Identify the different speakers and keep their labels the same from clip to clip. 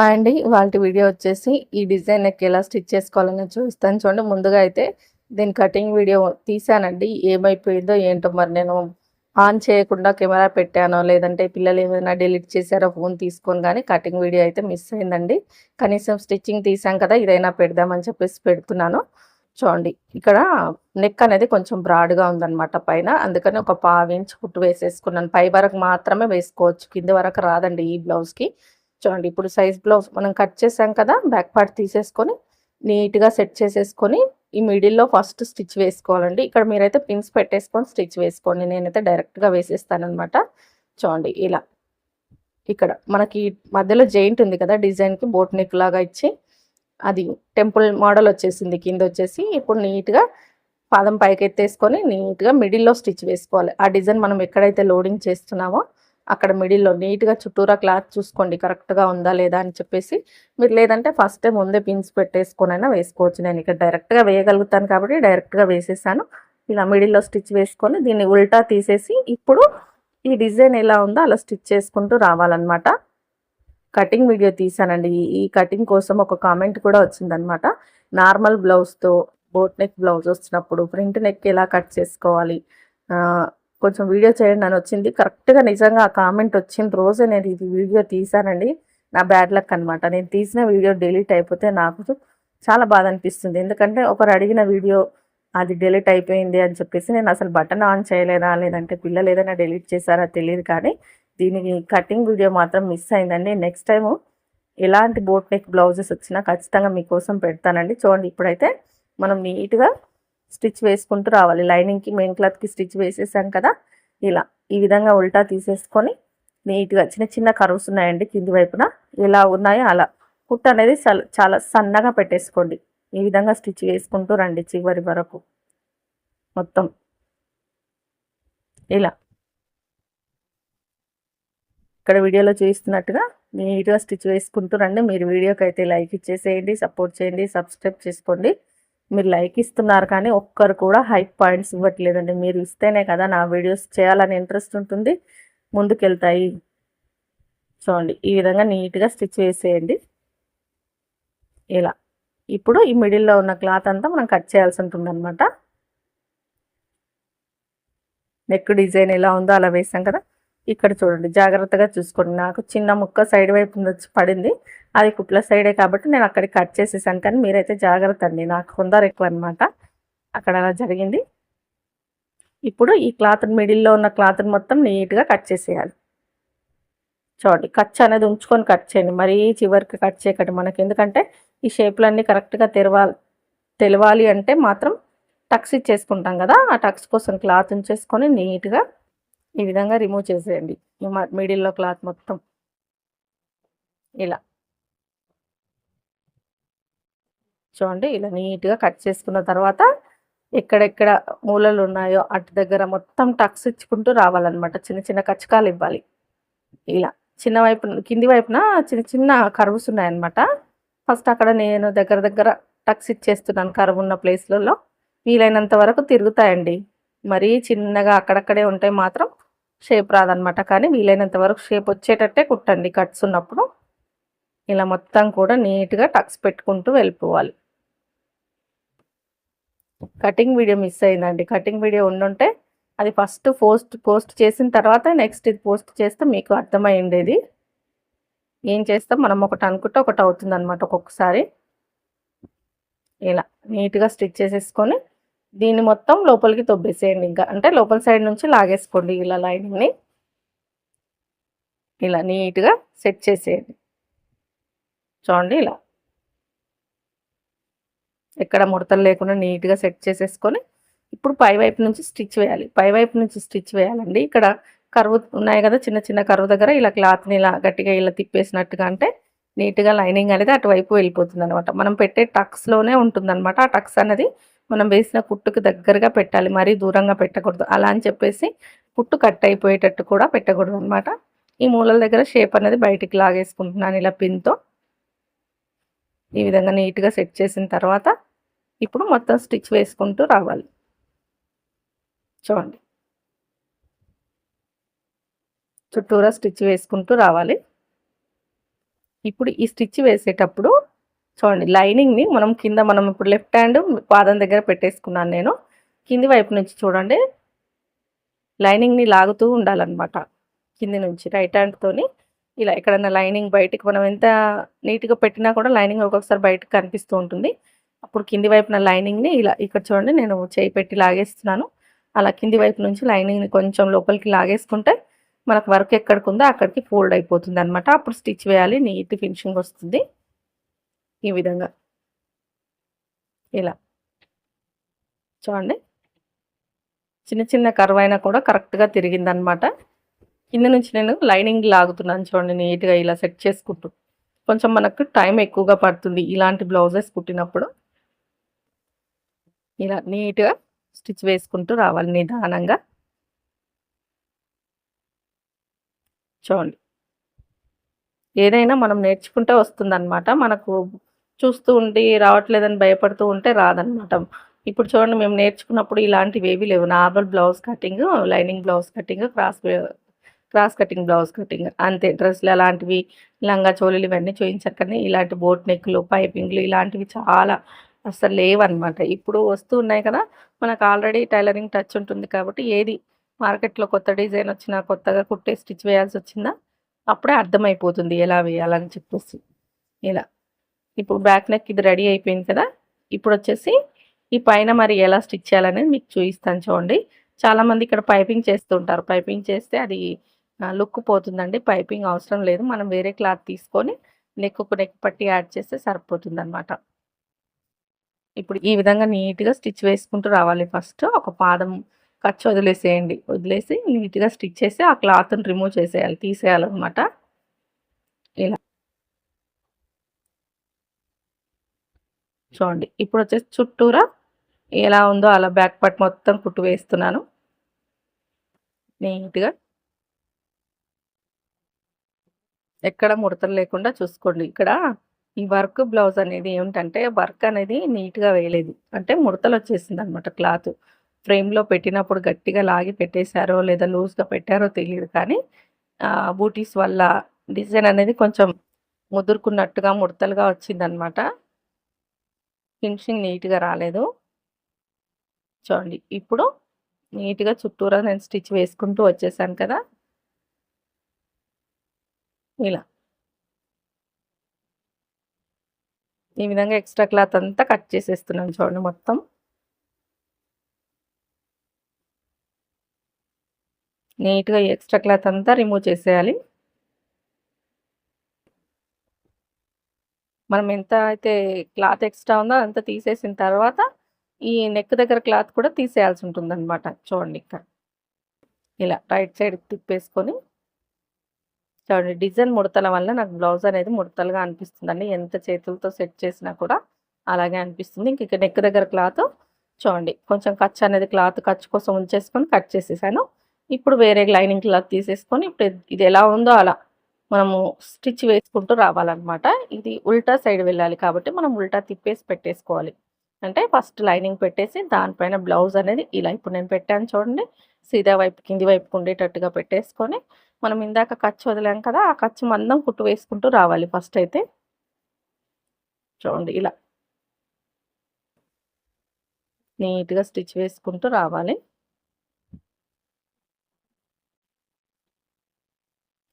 Speaker 1: అండి వాటి వీడియో వచ్చేసి ఈ డిజైన్ నెక్ ఎలా స్టిచ్ చేసుకోవాలని చూస్తాను. చూడండి, ముందుగా అయితే దీని కటింగ్ వీడియో తీసానండి. ఏమైపోయిందో ఏంటో, మరి నేను ఆన్ చేయకుండా కెమెరా పెట్టానో, లేదంటే పిల్లలు ఏమైనా డిలీట్ చేశారో ఫోన్ తీసుకొని, కానీ కటింగ్ వీడియో అయితే మిస్ అయిందండి. కనీసం స్టిచ్చింగ్ తీసాం కదా, ఇదైనా పెడదామని చెప్పేసి పెడుతున్నాను. చూడండి, ఇక్కడ నెక్ అనేది కొంచెం బ్రాడ్గా ఉందన్నమాట పైన. అందుకని ఒక 1/2 ఇంచ్ కుట్టు వేసేసుకున్నాను. పై వరకు మాత్రమే వేసుకోవచ్చు, కింది వరకు రాదండి ఈ బ్లౌజ్కి. చూడండి, ఇప్పుడు సైజ్ బ్లౌజ్ మనం కట్ చేసాం కదా, బ్యాక్ పార్ట్ తీసేసుకొని నీట్గా సెట్ చేసేసుకొని ఈ మిడిల్లో ఫస్ట్ స్టిచ్ వేసుకోవాలండి. ఇక్కడ మీరైతే పిన్స్ పెట్టేసుకొని స్టిచ్ వేసుకోండి. నేనైతే డైరెక్ట్గా వేసేస్తానమాట. చూడండి, ఇలా ఇక్కడ మనకి మధ్యలో జెయింట్ ఉంది కదా, డిజైన్కి బోట్ నెక్ లాగా ఇచ్చి అది టెంపుల్ మోడల్ వచ్చేసింది కింద వచ్చేసి. ఇప్పుడు నీట్గా పాదం పైకి ఎత్తేసుకొని నీట్గా మిడిల్లో స్టిచ్ వేసుకోవాలి. ఆ డిజైన్ మనం ఎక్కడైతే లోడింగ్ చేస్తున్నామో అక్కడ మిడిల్లో నీట్గా చుట్టూరా క్లాత్ చూసుకోండి కరెక్ట్గా ఉందా లేదా అని చెప్పేసి. మీరు లేదంటే ఫస్ట్ ముందే పిన్స్ పెట్టేసుకొనైనా వేసుకోవచ్చు. నేను ఇక్కడ డైరెక్ట్గా వేయగలుగుతాను కాబట్టి డైరెక్ట్గా వేసేసాను. ఇలా మిడిల్లో స్టిచ్ వేసుకొని దీన్ని ఉల్టా తీసేసి ఇప్పుడు ఈ డిజైన్ ఎలా ఉందో అలా స్టిచ్ చేసుకుంటూ రావాలన్నమాట. కటింగ్ వీడియో తీసానండి. ఈ కటింగ్ కోసం ఒక కామెంట్ కూడా వచ్చిందనమాట. నార్మల్ బ్లౌజ్తో బోట్ నెక్ బ్లౌజ్ వచ్చినప్పుడు ఫ్రంట్ నెక్ ఎలా కట్ చేసుకోవాలి, కొంచెం వీడియో చేయండి అని వచ్చింది. కరెక్ట్గా నిజంగా ఆ కామెంట్ వచ్చిన రోజే నేను ఇది వీడియో తీసానండి. నా బ్యాడ్ లక్ అనమాట. నేను తీసిన వీడియో డిలీట్ అయిపోతే నాకు చాలా బాధ అనిపిస్తుంది. ఎందుకంటే ఒకరు అడిగిన వీడియో అది డిలీట్ అయిపోయింది అని చెప్పేసి నేను అసలు బటన్ ఆన్ చేయలేదా, లేదంటే పిల్లలు ఏదైనా డిలీట్ చేశారా తెలియదు, కానీ దీనికి కటింగ్ వీడియో మాత్రం మిస్ అయిందండి. నెక్స్ట్ టైము ఎలాంటి బోట్ నెక్ బ్లౌజెస్ వచ్చినా ఖచ్చితంగా మీకోసం పెడతానండి. చూడండి, ఇప్పుడైతే మనం నీట్గా స్టిచ్ వేసుకుంటూ రావాలి. లైనింగ్కి మెయిన్ క్లాత్కి స్టిచ్ వేసేసాం కదా, ఇలా ఈ విధంగా ఉల్టా తీసేసుకొని నీట్గా చిన్న చిన్న కర్వ్స్ ఉన్నాయండి కింది వైపున, ఎలా ఉన్నాయో అలా కుట్ అనేది చాలా సన్నగా పెట్టేసుకోండి. ఈ విధంగా స్టిచ్ వేసుకుంటూ రండి చివరి వరకు మొత్తం ఇలా. ఇక్కడ వీడియోలో చూస్తున్నట్టుగా నీట్గా స్టిచ్ వేసుకుంటూ రండి. మీరు వీడియోకి అయితే లైక్ ఇచ్చేసేయండి, సపోర్ట్ చేయండి, సబ్స్క్రైబ్ చేసుకోండి. మీరు లైక్ ఇస్తున్నారు కానీ ఒక్కరు కూడా హైప్ పాయింట్స్ ఇవ్వట్లేదండి. మీరు ఇస్తేనే కదా నా వీడియోస్ చేయాలని ఇంట్రెస్ట్ ఉంటుంది, ముందుకెళ్తాయి. చూడండి, ఈ విధంగా నీట్గా స్టిచ్ వేసేయండి ఇలా. ఇప్పుడు ఈ మిడిల్లో ఉన్న క్లాత్ అంతా మనం కట్ చేయాల్సి ఉంటుంది అనమాట. నెక్ డిజైన్ ఎలా ఉందో అలా వేసాం కదా, ఇక్కడ చూడండి జాగ్రత్తగా చూసుకోండి. నాకు చిన్న ముక్క సైడ్ వైపు వచ్చి పడింది, అది కుట్ల సైడే కాబట్టి నేను అక్కడికి కట్ చేసేసాను. కానీ మీరైతే జాగ్రత్త అండి, నాకు కొందరు ఎక్కువ అనమాట, అక్కడ అలా జరిగింది. ఇప్పుడు ఈ క్లాత్ మిడిల్లో ఉన్న క్లాత్ని మొత్తం నీట్గా కట్ చేసేయాలి. చూడండి, ఖర్చు అనేది ఉంచుకొని కట్ చేయండి, మరీ చివరికి కట్ చేయకండి. మనకి ఎందుకంటే ఈ షేప్లన్నీ కరెక్ట్గా తెలవాలి అంటే మాత్రం టక్స్ ఇచ్చేసుకుంటాం కదా, ఆ టక్స్ కోసం క్లాత్ ఉంచేసుకొని నీట్గా ఈ విధంగా రిమూవ్ చేసేయండి మిడిల్లో క్లాత్ మొత్తం ఇలా. చూడండి, ఇలా నీట్గా కట్ చేసుకున్న తర్వాత ఎక్కడెక్కడ మూలలు ఉన్నాయో అటు దగ్గర మొత్తం టక్స్ ఇచ్చుకుంటూ రావాలన్నమాట. చిన్న చిన్న కచ్చకాలు ఇవ్వాలి ఇలా. చిన్న వైపు కింది వైపున చిన్న చిన్న కర్వ్స్ ఉన్నాయన్నమాట. ఫస్ట్ అక్కడ నేను దగ్గర దగ్గర టక్స్ ఇచ్చేస్తున్నాను. కర్వ్ ఉన్న ప్లేస్లలో వీలైనంత వరకు తిరుగుతాయండి. మరీ చిన్నగా అక్కడక్కడే ఉంటే మాత్రం షేప్ రాదనమాట. కానీ వీలైనంత వరకు షేప్ వచ్చేటట్టే కుట్టండి కట్స్ ఉన్నప్పుడు. ఇలా మొత్తం కూడా నీట్గా టక్స్ పెట్టుకుంటూ వెళ్ళిపోవాలి. కటింగ్ వీడియో మిస్ అయిందండి. కటింగ్ వీడియో ఉండుంటే అది ఫస్ట్ పోస్ట్ చేసిన తర్వాత నెక్స్ట్ ఇది పోస్ట్ చేస్తే మీకు అర్థమై ఉండేది. ఏం చేస్తాం మనం, ఒకటి అనుకుంటే ఒకటి అవుతుంది అనమాట ఒక్కొక్కసారి. ఇలా నీట్గా స్టిచ్ చేసేసుకొని దీన్ని మొత్తం లోపలికి తొబ్బేసేయండి. ఇంకా అంటే లోపల సైడ్ నుంచి లాగేసుకోండి ఇలా లైనింగ్ని. ఇలా నీట్గా సెట్ చేసేయండి. చూడండి, ఇలా ఎక్కడ ముడతలు లేకుండా నీట్గా సెట్ చేసేసుకొని ఇప్పుడు పై వైపు నుంచి స్టిచ్ వేయాలి. పై వైపు నుంచి స్టిచ్ వేయాలండి. ఇక్కడ కరువు ఉన్నాయి కదా, చిన్న చిన్న కరువు దగ్గర ఇలా క్లాత్ని ఇలా గట్టిగా ఇలా తిప్పేసినట్టుగా అంటే నీట్గా లైనింగ్ అనేది అటువైపు వెళ్ళిపోతుంది అనమాట. మనం పెట్టే టక్స్లోనే ఉంటుందన్నమాట. ఆ టక్స్ అనేది మనం వేసిన కుట్టుకు దగ్గరగా పెట్టాలి, మరీ దూరంగా పెట్టకూడదు. అలా అని చెప్పేసి కుట్టు కట్ అయిపోయేటట్టు కూడా పెట్టకూడదు అనమాట. ఈ మూలల దగ్గర షేప్ అనేది బయటికి లాగేసుకుంటున్నాను ఇలా పిన్తో. ఈ విధంగా నీట్గా సెట్ చేసిన తర్వాత ఇప్పుడు మొత్తం స్టిచ్ వేసుకుంటూ రావాలి. చూడండి, చుట్టూరా స్టిచ్ వేసుకుంటూ రావాలి. ఇప్పుడు ఈ స్టిచ్ వేసేటప్పుడు చూడండి, లైనింగ్ని మనం ఇప్పుడు లెఫ్ట్ హ్యాండ్ పాదం దగ్గర పెట్టేసుకున్నాను నేను. కింది వైపు నుంచి చూడండి, లైనింగ్ని లాగుతూ ఉండాలన్నమాట. కింది నుంచి రైట్ హ్యాండ్తోని ఇలా ఎక్కడన్నా లైనింగ్ బయటికి మనం ఎంత నీట్గా పెట్టినా కూడా లైనింగ్ ఒక్కొక్కసారి బయటకు కనిపిస్తూ ఉంటుంది. అప్పుడు కింది వైపున లైనింగ్ని ఇలా ఇక్కడ చూడండి, నేను చేయి పెట్టి లాగేస్తున్నాను. అలా కింది వైపు నుంచి లైనింగ్ని కొంచెం లోపలికి లాగేసుకుంటే మనకు వర్క్ ఎక్కడికి ఉందో అక్కడికి ఫోల్డ్ అయిపోతుంది అనమాట. అప్పుడు స్టిచ్ వేయాలి, నీట్ ఫినిషింగ్ వస్తుంది. ఈ విధంగా ఇలా చూడండి, చిన్న చిన్న కర్వ్ అయినా కూడా కరెక్ట్గా తిరిగిందనమాట. కింద నుంచి నేను లైనింగ్ లాగుతున్నాను చూడండి, నీట్గా ఇలా సెట్ చేసుకుంటూ. కొంచెం మనకు టైం ఎక్కువగా పడుతుంది ఇలాంటి బ్లౌజెస్ కుట్టినప్పుడు. ఇలా నీట్గా స్టిచ్ వేసుకుంటూ రావాలి నిదానంగా. చూడండి, ఏదైనా మనం నేర్చుకుంటే వస్తుందన్నమాట. మనకు చూస్తూ ఉండి రావట్లేదని భయపడుతూ ఉంటే రాదనమాట. ఇప్పుడు చూడండి, మేము నేర్చుకున్నప్పుడు ఇలాంటివి ఏవి లేవు. Normal blouse cutting, lining blouse cutting, cross cutting blouse cutting అంతే. డ్రెస్సులు అలాంటివి, లంగా చోళీలు ఇవన్నీ చూపించారు, కానీ ఇలాంటి బోట్ నెక్లు, పైపింగ్లు ఇలాంటివి చాలా అసలు లేవన్నమాట. ఇప్పుడు వస్తూ ఉన్నాయి కదా, మనకు ఆల్రెడీ టైలరింగ్ టచ్ ఉంటుంది కాబట్టి ఏది మార్కెట్లో కొత్త డిజైన్ వచ్చినా, కొత్తగా కుట్టే స్టిచ్ వేయాల్సి వచ్చిందా అప్పుడే అర్థమైపోతుంది ఎలా వేయాలని చెప్పేసి. ఇలా ఇప్పుడు బ్యాక్ నెక్ ఇది రెడీ అయిపోయింది కదా. ఇప్పుడు వచ్చేసి ఈ పైన మరి ఎలా స్టిచ్ చేయాలనేది మీకు చూపిస్తాను చూడండి. చాలామంది ఇక్కడ పైపింగ్ చేస్తుంటారు. పైపింగ్ చేస్తే అది లుక్ పోతుందండి. పైపింగ్ అవసరం లేదు, మనం వేరే క్లాత్ తీసుకొని నెక్కు నెక్ పట్టి యాడ్ చేస్తే సరిపోతుంది అనమాట. ఇప్పుడు ఈ విధంగా నీట్గా స్టిచ్ వేసుకుంటూ రావాలి. ఫస్ట్ ఒక పాదం ఖర్చు వదిలేసేయండి, వదిలేసి నీట్గా స్టిచ్ చేసి ఆ క్లాత్ని రిమూవ్ చేసేయాలి, తీసేయాలన్నమాట. ఇలా చూడండి, ఇప్పుడు వచ్చేసి చుట్టూరా ఎలా ఉందో అలా బ్యాక్ పార్ట్ మొత్తం కుట్టు వేస్తున్నాను నీట్గా. ఎక్కడ ముడతలు లేకుండా చూసుకోండి. ఇక్కడ ఈ వర్క్ బ్లౌజ్ అనేది ఏమిటంటే, వర్క్ అనేది నీట్గా వేయలేదు అంటే ముడతలు వచ్చేసింది అనమాట. క్లాత్ ఫ్రేమ్లో పెట్టినప్పుడు గట్టిగా లాగి పెట్టేశారో లేదా లూజ్గా పెట్టారో తెలియదు, కానీ బూటీస్ వల్ల డిజైన్ అనేది కొంచెం ముదురుకున్నట్టుగా ముడతలుగా వచ్చిందనమాట. ఫినిషింగ్ నీట్గా రాలేదు. చూడండి, ఇప్పుడు నీట్గా చుట్టూరా నేను స్టిచ్ వేసుకుంటూ వచ్చేసాను కదా. ఇలా ఈ విధంగా ఎక్స్ట్రా క్లాత్ అంతా కట్ చేసేస్తున్నాను చూడండి. మొత్తం నీట్గా ఈ ఎక్స్ట్రా క్లాత్ అంతా రిమూవ్ చేసేయాలి. మనం ఎంత అయితే క్లాత్ ఎక్స్ట్రా ఉందో అంతా తీసేసిన తర్వాత ఈ నెక్ దగ్గర క్లాత్ కూడా తీసేయాల్సి ఉంటుందన్నమాట. చూడండి, ఇక్కడ ఇలా రైట్ సైడ్ తిప్పేసుకొని చూడండి, డిజైన్ ముడతల వల్ల నాకు బ్లౌజ్ అనేది ముడతలుగా అనిపిస్తుందండి. ఎంత చేతులతో సెట్ చేసినా కూడా అలాగే అనిపిస్తుంది. ఇంక నెక్ దగ్గర క్లాత్ చూడండి, కొంచెం ఖర్చు అనేది క్లాత్ ఖర్చు కోసం ఉంచేసుకొని కట్ చేసేసాను. ఇప్పుడు వేరే లైనింగ్ క్లాత్ తీసేసుకొని ఇప్పుడు ఇది ఎలా ఉందో అలా మనము స్టిచ్ వేసుకుంటూ రావాలన్నమాట. ఇది ఉల్టా సైడ్ వెళ్ళాలి కాబట్టి మనం ఉల్టా తిప్పేసి పెట్టేసుకోవాలి. అంటే ఫస్ట్ లైనింగ్ పెట్టేసి దానిపైన బ్లౌజ్ అనేది ఇలా ఇప్పుడు నేను పెట్టాను చూడండి, సీదా వైపు కింది వైపుకు ఉండేటట్టుగా పెట్టేసుకొని మనం ఇందాక ఖర్చు వదిలాం కదా, ఆ ఖర్చు మందం కుట్టు వేసుకుంటూ రావాలి ఫస్ట్ అయితే. చూడండి, ఇలా నీట్గా స్టిచ్ వేసుకుంటూ రావాలి.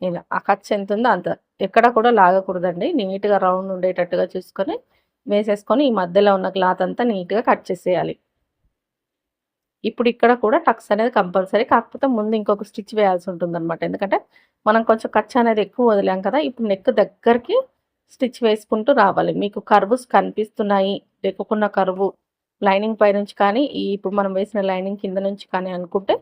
Speaker 1: ఇలా ఆ ఖర్చు ఎంత ఉందో అంత, ఎక్కడ కూడా లాగకూడదండి. నీట్గా రౌండ్ ఉండేటట్టుగా చూసుకొని వేసేసుకొని ఈ మధ్యలో ఉన్న క్లాత్ అంతా నీట్గా కట్ చేసేయాలి. ఇప్పుడు ఇక్కడ కూడా టక్స్ అనేది కంపల్సరీ, కాకపోతే ముందు ఇంకొక స్టిచ్ వేయాల్సి ఉంటుందన్నమాట. ఎందుకంటే మనం కొంచెం ఖర్చు అనేది ఎక్కువ వదిలాం కదా. ఇప్పుడు నెక్ దగ్గరికి స్టిచ్ వేసుకుంటూ రావాలి. మీకు కర్వ్స్ కనిపిస్తున్నాయి, ఎక్కుకున్న కర్వ్ లైనింగ్ పై నుంచి కానీ ఇప్పుడు మనం వేసిన లైనింగ్ కింద నుంచి కానీ అనుకుంటే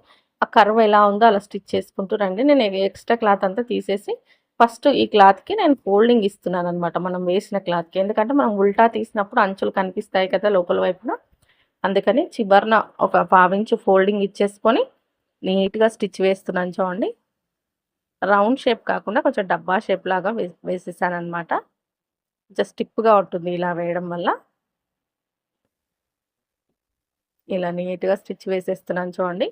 Speaker 1: ఆ కర్వ్ ఎలా ఉందో అలా స్టిచ్ చేసుకుంటూ రండి. నేను ఎక్స్ట్రా క్లాత్ అంతా తీసేసి ఫస్ట్ ఈ క్లాత్కి నేను ఫోల్డింగ్ ఇస్తున్నాను అనమాట, మనం వేసిన క్లాత్కి. ఎందుకంటే మనం ఉల్టా తీసినప్పుడు అంచులు కనిపిస్తాయి కదా లోపల వైపున, అందుకని చివరన ఒక 1/2 ఇంచు ఫోల్డింగ్ ఇచ్చేసుకొని నీట్గా స్టిచ్ వేస్తున్నాను చూడండి. రౌండ్ షేప్ కాకుండా కొంచెం డబ్బా షేప్ లాగా వేసేసాను అనమాట. జస్ట్ స్టిప్గా ఉంటుంది ఇలా వేయడం వల్ల. ఇలా నీట్గా స్టిచ్ వేసేస్తున్నాను చూడండి.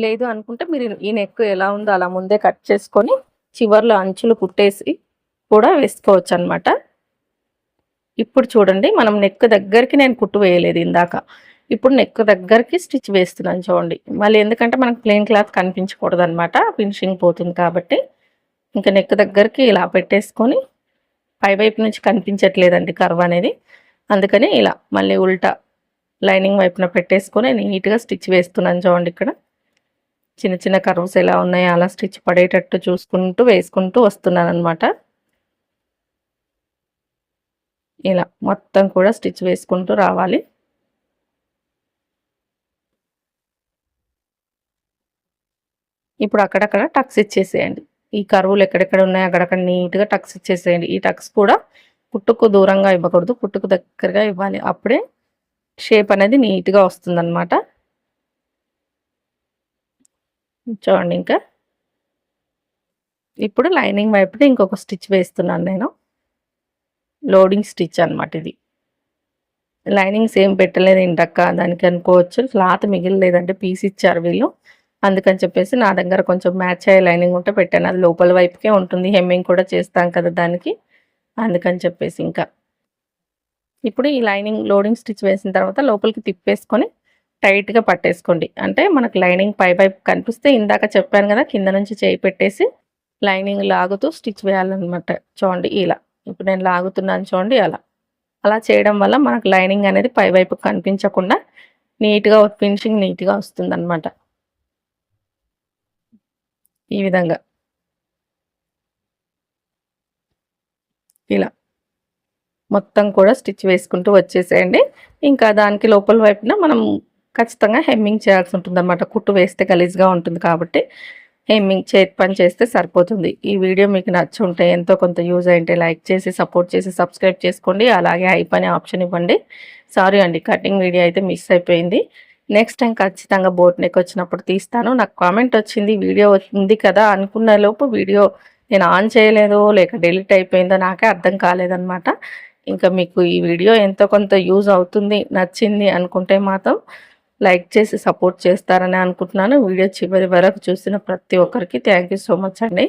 Speaker 1: లేదు అనుకుంటే మీరు ఈ నెక్ ఎలా ఉందో అలా ముందే కట్ చేసుకొని చివర్లో అంచులు కుట్టేసి కూడా వేసుకోవచ్చు అనమాట. ఇప్పుడు చూడండి, మనం నెక్ దగ్గరికి నేను కుట్టు వేయలేదు ఇందాక. ఇప్పుడు నెక్ దగ్గరికి స్టిచ్ వేస్తున్నాను చూడండి. మళ్ళీ ఎందుకంటే మనకు ప్లెయిన్ క్లాత్ కనిపించకూడదు అనమాట, ఫినిషింగ్ పోతుంది కాబట్టి. ఇంకా నెక్ దగ్గరికి ఇలా పెట్టేసుకొని, పై వైపు నుంచి కనిపించట్లేదండి కర్వ్ అనేది, అందుకని ఇలా మళ్ళీ ఉల్టా లైనింగ్ వైపున పెట్టేసుకొని నీట్గా స్టిచ్ వేస్తున్నాను చూడండి. ఇక్కడ చిన్న చిన్న కర్వ్స్ ఎలా ఉన్నాయో అలా స్టిచ్ పడేటట్టు చూసుకుంటూ వేసుకుంటూ వస్తున్నాను అనమాట. ఇలా మొత్తం కూడా స్టిచ్ వేసుకుంటూ రావాలి. ఇప్పుడు అక్కడక్కడ టక్స్ ఇచ్చేసేయండి. ఈ కర్వులు ఎక్కడెక్కడ ఉన్నాయో అక్కడక్కడ నీట్గా టక్స్ ఇచ్చేసేయండి. ఈ టక్స్ కూడా కుట్టుకు దూరంగా ఇవ్వకూడదు, కుట్టుకు దగ్గరగా ఇవ్వాలి. అప్పుడే షేప్ అనేది నీట్గా వస్తుందన్నమాట. చూడండి, ఇంకా ఇప్పుడు లైనింగ్ వైపున ఇంకొక స్టిచ్ వేస్తున్నాను నేను. లోడింగ్ స్టిచ్ అనమాట ఇది. లైనింగ్ సేమ్ పెట్టలేదు ఇంటక్క దానికి అనుకోవచ్చు, క్లాత్ మిగిలిలేదంటే పీస్ ఇచ్చారు వీళ్ళు, అందుకని చెప్పేసి నా దగ్గర కొంచెం మ్యాచ్ అయ్యే లైనింగ్ ఉంటే పెట్టాను. అది లోపల వైపుకే ఉంటుంది, హెమ్మింగ్ కూడా చేస్తాం కదా దానికి, అందుకని చెప్పేసి. ఇంకా ఇప్పుడు ఈ లైనింగ్ లోడింగ్ స్టిచ్ వేసిన తర్వాత లోపలికి తిప్పేసుకొని టైట్గా పట్టేసుకోండి. అంటే మనకు లైనింగ్ పై వైపు కనిపిస్తే ఇందాక చెప్పాను కదా, కింద నుంచి చేయి పెట్టేసి లైనింగ్ లాగుతూ స్టిచ్ వేయాలన్నమాట. చూడండి ఇలా, ఇప్పుడు నేను లాగుతున్నాను చూడండి. అలా చేయడం వల్ల మనకు లైనింగ్ అనేది పై వైపు కనిపించకుండా నీట్గా ఫినిషింగ్ నీట్గా వస్తుందన్నమాట. ఈ విధంగా ఇలా మొత్తం కూడా స్టిచ్ వేసుకుంటూ వచ్చేసేయండి. ఇంకా దానికి లోపల వైపున మనం ఖచ్చితంగా హెమ్మింగ్ చేయాల్సి ఉంటుంది అన్నమాట. కుట్టు వేస్తే గలీజ్గా ఉంటుంది కాబట్టి హెమ్మింగ్ చేతి పని చేస్తే సరిపోతుంది. ఈ వీడియో మీకు నచ్చి ఉంటే, ఎంతో కొంత యూజ్ అయింటే లైక్ చేసి సపోర్ట్ చేసి సబ్స్క్రైబ్ చేసుకోండి. అలాగే హైప్ అనే ఆప్షన్ ఇవ్వండి. సారీ అండి, కటింగ్ వీడియో అయితే మిస్ అయిపోయింది. నెక్స్ట్ టైం ఖచ్చితంగా బోట్ నెక్ వచ్చినప్పుడు తీస్తాను. నాకు కామెంట్ వచ్చింది వీడియో ఉంది కదా అనుకున్న లోపు వీడియో నేను ఆన్ చేయలేదో లేక డిలీట్ అయిపోయిందో నాకే అర్థం కాలేదన్నమాట. ఇంకా మీకు ఈ వీడియో ఎంతో కొంత యూజ్ అవుతుంది, నచ్చింది అనుకుంటే మాత్రం లైక్ చేసి సపోర్ట్ చేస్తారని అనుకుంటున్నాను. వీడియో చివరి వరకు చూసిన ప్రతి ఒక్కరికి థ్యాంక్ యూ సో మచ్ అండి.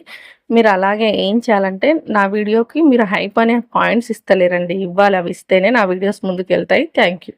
Speaker 1: మీరు అలాగే ఏం చేయాలంటే, నా వీడియోకి మీరు హైప్ అనే పాయింట్స్ ఇస్తలేరండి, ఇవ్వాలి. అవి ఇస్తేనే నా వీడియోస్ ముందుకు వెళ్తాయి. Thank you.